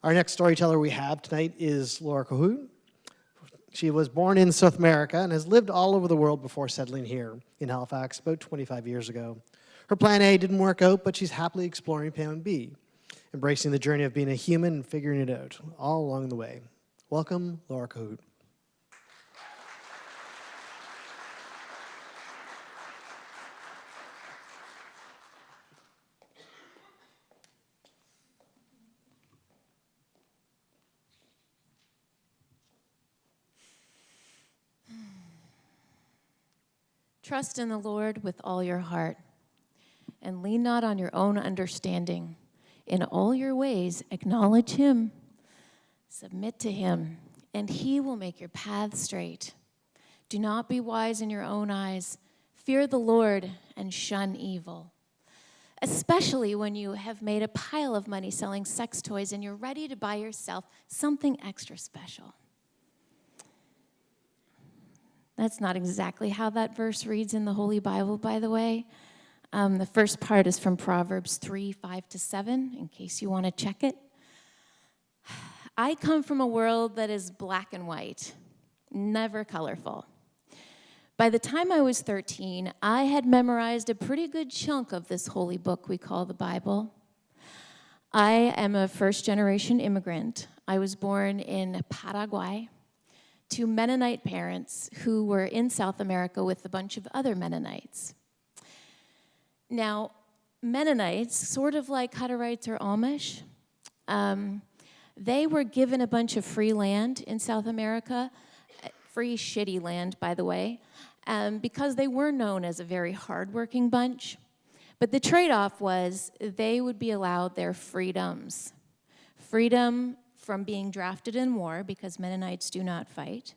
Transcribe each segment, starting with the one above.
Our next storyteller we have tonight is Laura Kohoot. She was born in South America and has lived all over the world before settling here in Halifax about 25 years ago. Her plan A didn't work out, but she's happily exploring plan B, embracing the journey of being a human and figuring it out all along the way. Welcome, Laura Kohoot. Trust in the Lord with all your heart, and lean not on your own understanding. In all your ways, acknowledge him, submit to him, and he will make your path straight. Do not be wise in your own eyes. Fear the Lord and shun evil, especially when you have made a pile of money selling sex toys and you're ready to buy yourself something extra special. That's not exactly how that verse reads in the Holy Bible, by the way. The first part is from Proverbs 3, 5-7, in case you want to check it. I come from a world that is black and white, never colorful. By the time I was 13, I had memorized a pretty good chunk of this holy book we call the Bible. I am a first-generation immigrant. I was born in Paraguay to Mennonite parents who were in South America with a bunch of other Mennonites. Now, Mennonites, sort of like Hutterites or Amish, they were given a bunch of free land in South America, free shitty land, by the way, because they were known as a very hardworking bunch. But the trade-off was they would be allowed their freedoms. Freedom from being drafted in war, because Mennonites do not fight,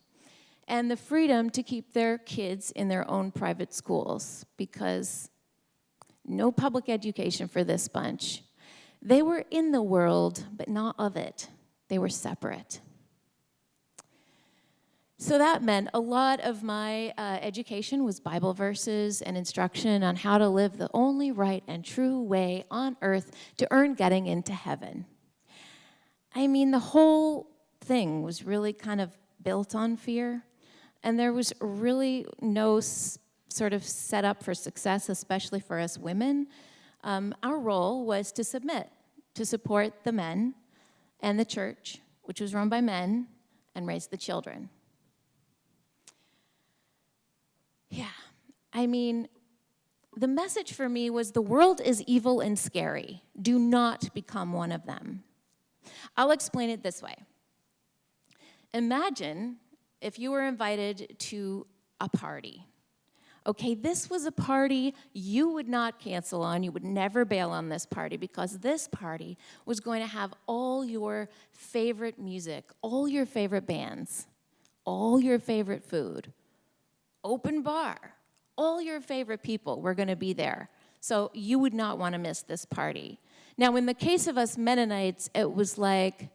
and the freedom to keep their kids in their own private schools, because no public education for this bunch. They were in the world, but not of it. They were separate. So that meant a lot of my education was Bible verses and instruction on how to live the only right and true way on earth to earn getting into heaven. I mean, the whole thing was really kind of built on fear, and there was really no sort of setup for success, especially for us women. Our role was to submit, to support the men and the church, which was run by men, and raise the children. Yeah, I mean, the message for me was the world is evil and scary. Do not become one of them. I'll explain it this way. Imagine if you were invited to a party. Okay, this was a party you would not cancel on. You would never bail on this party, because this party was going to have all your favorite music, all your favorite bands, all your favorite food, open bar, all your favorite people were going to be there. So you would not want to miss this party. Now, in the case of us Mennonites, it was like,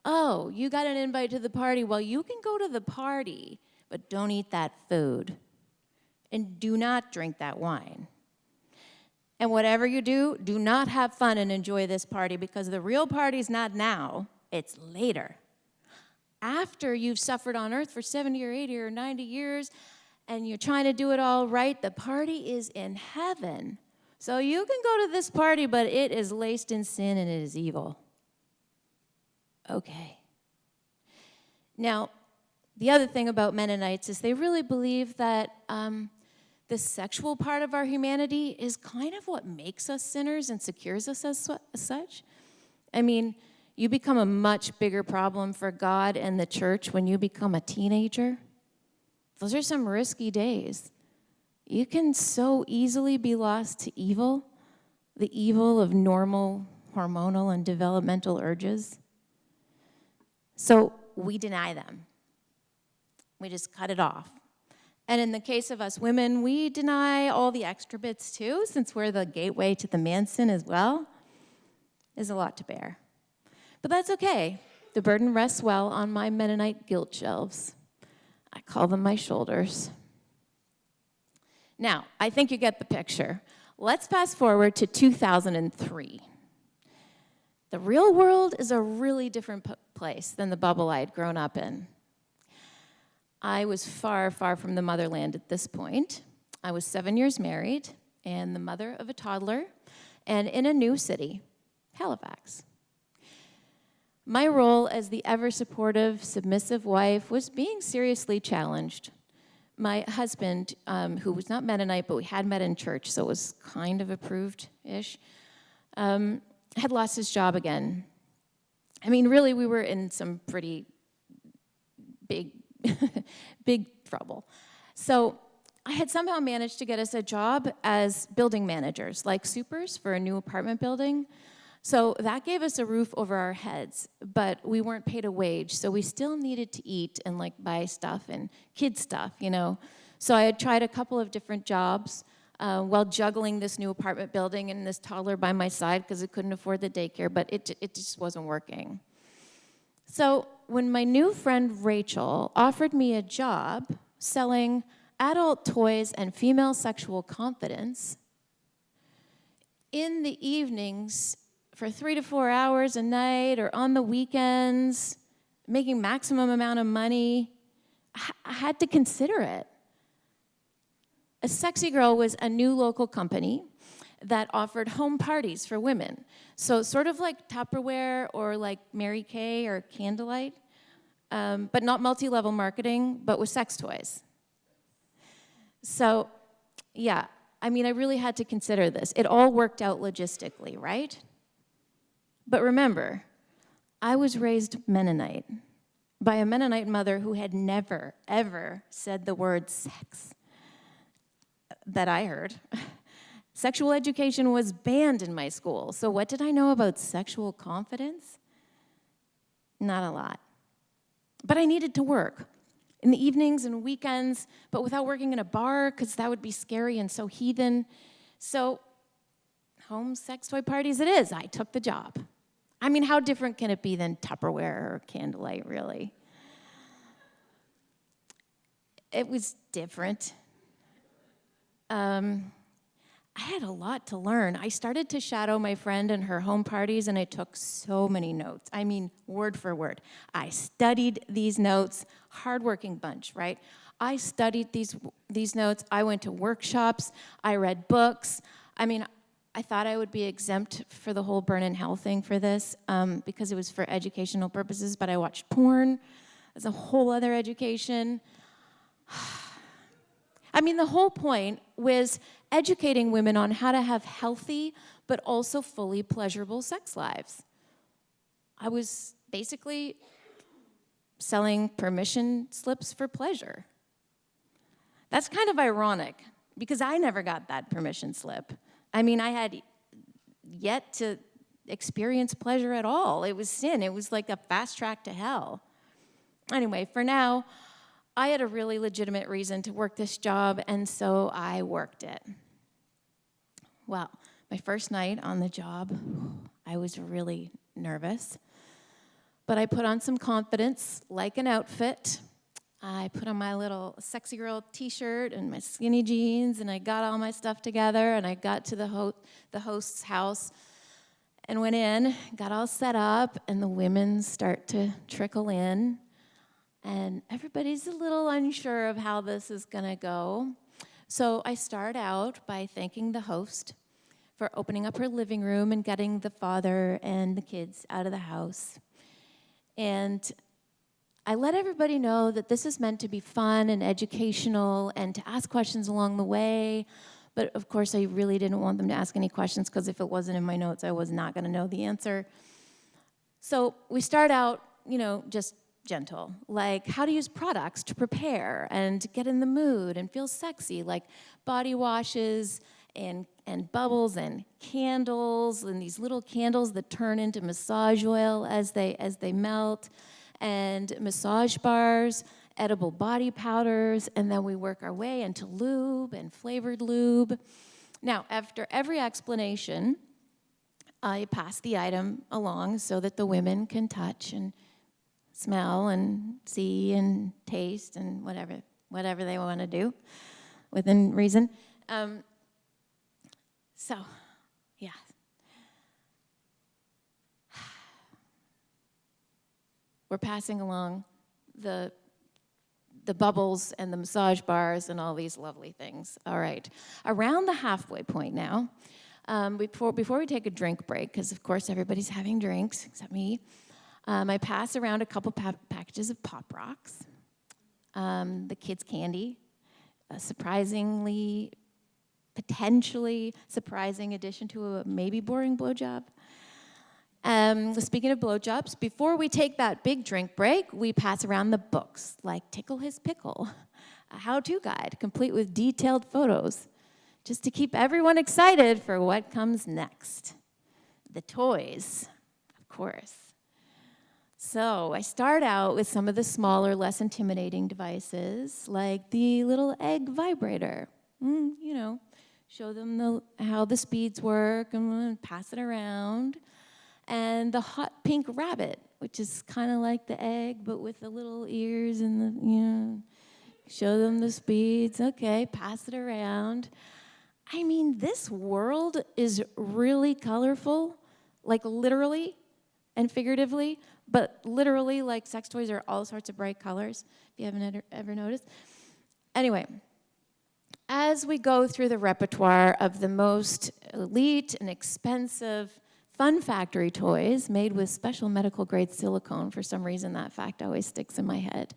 oh, you got an invite to the party. Well, you can go to the party, but don't eat that food. And do not drink that wine. And whatever you do, do not have fun and enjoy this party, because the real party's not now, it's later. After you've suffered on earth for 70 or 80 or 90 years, and you're trying to do it all right, the party is in heaven. So you can go to this party, but it is laced in sin and it is evil. Okay. Now, the other thing about Mennonites is they really believe that the sexual part of our humanity is kind of what makes us sinners and secures us as such. I mean, you become a much bigger problem for God and the church when you become a teenager. Those are some risky days. You can so easily be lost to evil, the evil of normal hormonal and developmental urges. So we deny them. We just cut it off. And in the case of us women, we deny all the extra bits too, since we're the gateway to the man sin as well. Is a lot to bear. But that's okay. The burden rests well on my Mennonite guilt shelves. I call them my shoulders. Now, I think you get the picture. Let's fast forward to 2003. The real world is a really different place than the bubble I'd grown up in. I was far, far from the motherland at this point. I was 7 years married and the mother of a toddler, and in a new city, Halifax. My role as the ever-supportive, submissive wife was being seriously challenged. My husband, who was not Mennonite, but we had met in church, so it was kind of approved-ish, had lost his job again. I mean, really, we were in some pretty big, big trouble. So I had somehow managed to get us a job as building managers, like supers for a new apartment building. So that gave us a roof over our heads, but we weren't paid a wage, so we still needed to eat and like buy stuff and kid stuff, you know. So I had tried a couple of different jobs while juggling this new apartment building and this toddler by my side because I couldn't afford the daycare, but it just wasn't working. So when my new friend Rachel offered me a job selling adult toys and female sexual confidence in the evenings for 3 to 4 hours a night or on the weekends, making maximum amount of money, I had to consider it. A Sexy Girl was a new local company that offered home parties for women. So sort of like Tupperware or like Mary Kay or Candlelight, but not multi-level marketing, but with sex toys. So, yeah, I mean, I really had to consider this. It all worked out logistically, right? But remember, I was raised Mennonite by a Mennonite mother who had never, ever said the word sex that I heard. Sexual education was banned in my school. So what did I know about sexual confidence? Not a lot. But I needed to work in the evenings and weekends, but without working in a bar, because that would be scary and so heathen. So home sex toy parties it is. I took the job. I mean, how different can it be than Tupperware or Candlelight, really? It was different. I had a lot to learn. I started to shadow my friend in her home parties, and I took so many notes. I mean, word for word. I studied these notes, hardworking bunch, right? I studied these notes. I went to workshops. I read books. I mean, I thought I would be exempt for the whole burn in hell thing for this because it was for educational purposes, but I watched porn as a whole other education. I mean, the whole point was educating women on how to have healthy but also fully pleasurable sex lives. I was basically selling permission slips for pleasure. That's kind of ironic because I never got that permission slip. I mean, I had yet to experience pleasure at all. It was sin. It was like a fast track to hell. Anyway, for now, I had a really legitimate reason to work this job, and so I worked it. Well, my first night on the job, I was really nervous, but I put on some confidence, like an outfit. I put on my little Sexy Girl t-shirt and my skinny jeans, and I got all my stuff together, and I got to the host's house and went in, got all set up, and the women start to trickle in. And everybody's a little unsure of how this is going to go. So I start out by thanking the host for opening up her living room and getting the father and the kids out of the house. And I let everybody know that this is meant to be fun and educational and to ask questions along the way. But of course, I really didn't want them to ask any questions because if it wasn't in my notes, I was not going to know the answer. So we start out, just gentle, like how to use products to prepare and get in the mood and feel sexy, like body washes and bubbles and candles and these little candles that turn into massage oil as they melt, and massage bars, edible body powders, and then we work our way into lube and flavored lube. Now, after every explanation, I pass the item along so that the women can touch and smell and see and taste and whatever they want to do within reason. So, yeah. we're passing along the bubbles and the massage bars and all these lovely things. All right, around the halfway point now, before we take a drink break, because of course everybody's having drinks except me, I pass around a couple packages of Pop Rocks, the kids' candy, a potentially surprising addition to a maybe boring blowjob. Speaking of blowjobs, before we take that big drink break, we pass around the books, like Tickle His Pickle, a how-to guide, complete with detailed photos, just to keep everyone excited for what comes next. The toys, of course. So I start out with some of the smaller, less intimidating devices, like the little egg vibrator. Show them how the speeds work and pass it around. And the hot pink rabbit, which is kind of like the egg, but with the little ears and show them the speeds. Okay, pass it around. I mean, this world is really colorful, like literally and figuratively, but literally, like sex toys are all sorts of bright colors, if you haven't ever noticed. Anyway, as we go through the repertoire of the most elite and expensive Fun Factory toys made with special medical grade silicone, for some reason that fact always sticks in my head,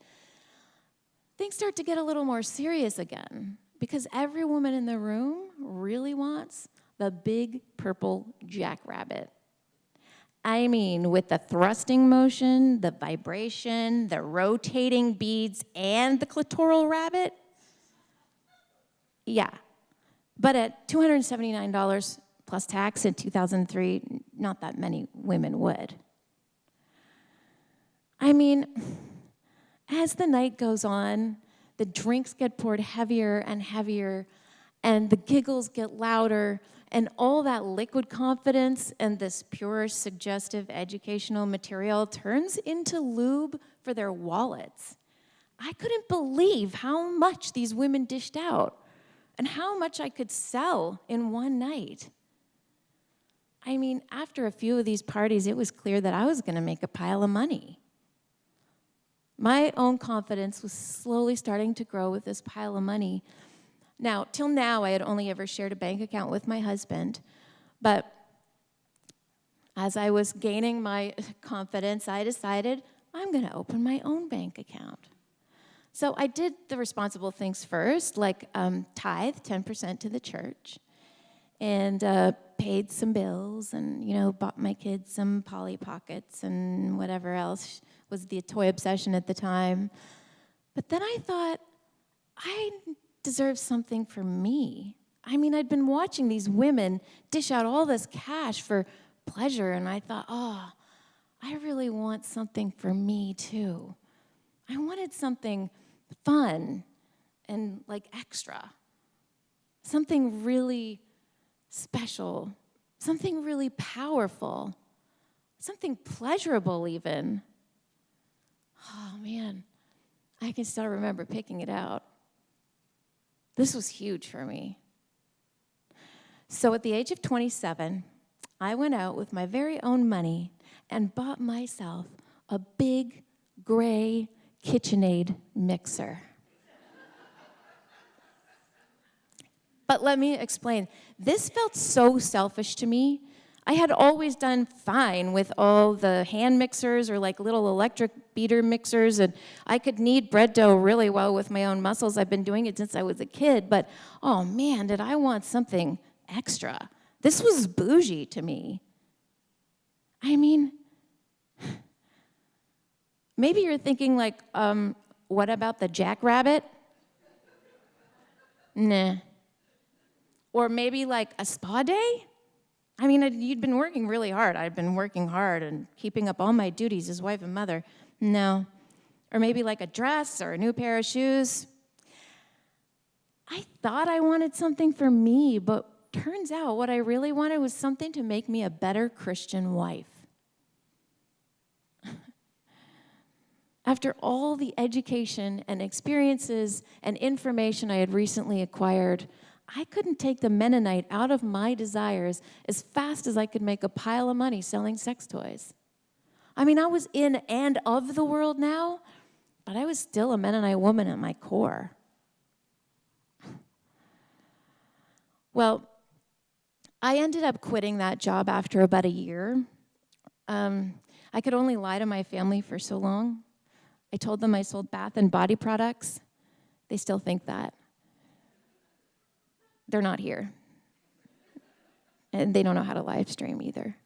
things start to get a little more serious again, because every woman in the room really wants the big purple jackrabbit. I mean, with the thrusting motion, the vibration, the rotating beads, and the clitoral rabbit. Yeah, but at $279 plus tax in 2003, not that many women would. I mean, as the night goes on, the drinks get poured heavier and heavier, and the giggles get louder, and all that liquid confidence and this pure, suggestive, educational material turns into lube for their wallets. I couldn't believe how much these women dished out and how much I could sell in one night. I mean, after a few of these parties, it was clear that I was going to make a pile of money. My own confidence was slowly starting to grow with this pile of money. Now, till now, I had only ever shared a bank account with my husband, but as I was gaining my confidence, I decided I'm going to open my own bank account. So I did the responsible things first, like tithe 10% to the church, and paid some bills, and bought my kids some Polly Pockets and whatever else was the toy obsession at the time. But then I thought, I deserve something for me. I mean, I'd been watching these women dish out all this cash for pleasure, and I thought, I really want something for me too. I wanted something fun and like extra, something really special, something really powerful, something pleasurable even. Oh man, I can still remember picking it out. This was huge for me. So at the age of 27, I went out with my very own money and bought myself a big gray KitchenAid mixer. But let me explain. This felt so selfish to me. I had always done fine with all the hand mixers or like little electric beater mixers, and I could knead bread dough really well with my own muscles. I've been doing it since I was a kid, but oh man, did I want something extra. This was bougie to me. I mean, maybe you're thinking like, what about the jackrabbit? Nah. Or maybe like a spa day? I mean, you'd been working really hard. I'd been working hard and keeping up all my duties as wife and mother. No. Or maybe like a dress or a new pair of shoes. I thought I wanted something for me, but turns out what I really wanted was something to make me a better Christian wife. After all the education and experiences and information I had recently acquired, I couldn't take the Mennonite out of my desires as fast as I could make a pile of money selling sex toys. I mean, I was in and of the world now, but I was still a Mennonite woman at my core. Well, I ended up quitting that job after about a year. I could only lie to my family for so long. I told them I sold bath and body products. They still think that. They're not here. And they don't know how to live stream either.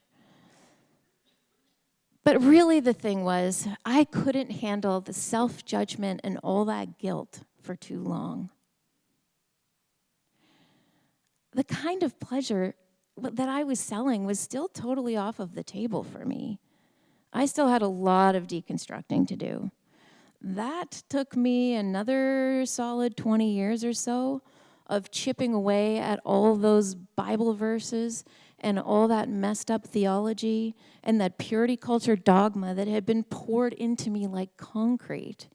But really the thing was, I couldn't handle the self-judgment and all that guilt for too long. The kind of pleasure that I was selling was still totally off of the table for me. I still had a lot of deconstructing to do. That took me another solid 20 years or so of chipping away at all those Bible verses and all that messed up theology and that purity culture dogma that had been poured into me like concrete.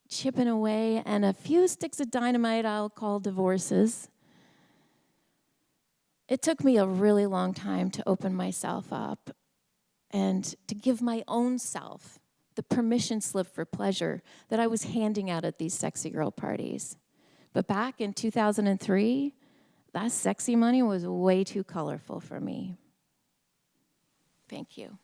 Chipping away, and a few sticks of dynamite I'll call divorces. It took me a really long time to open myself up and to give my own self the permission slip for pleasure that I was handing out at these sexy girl parties. But back in 2003, that sexy money was way too colorful for me. Thank you.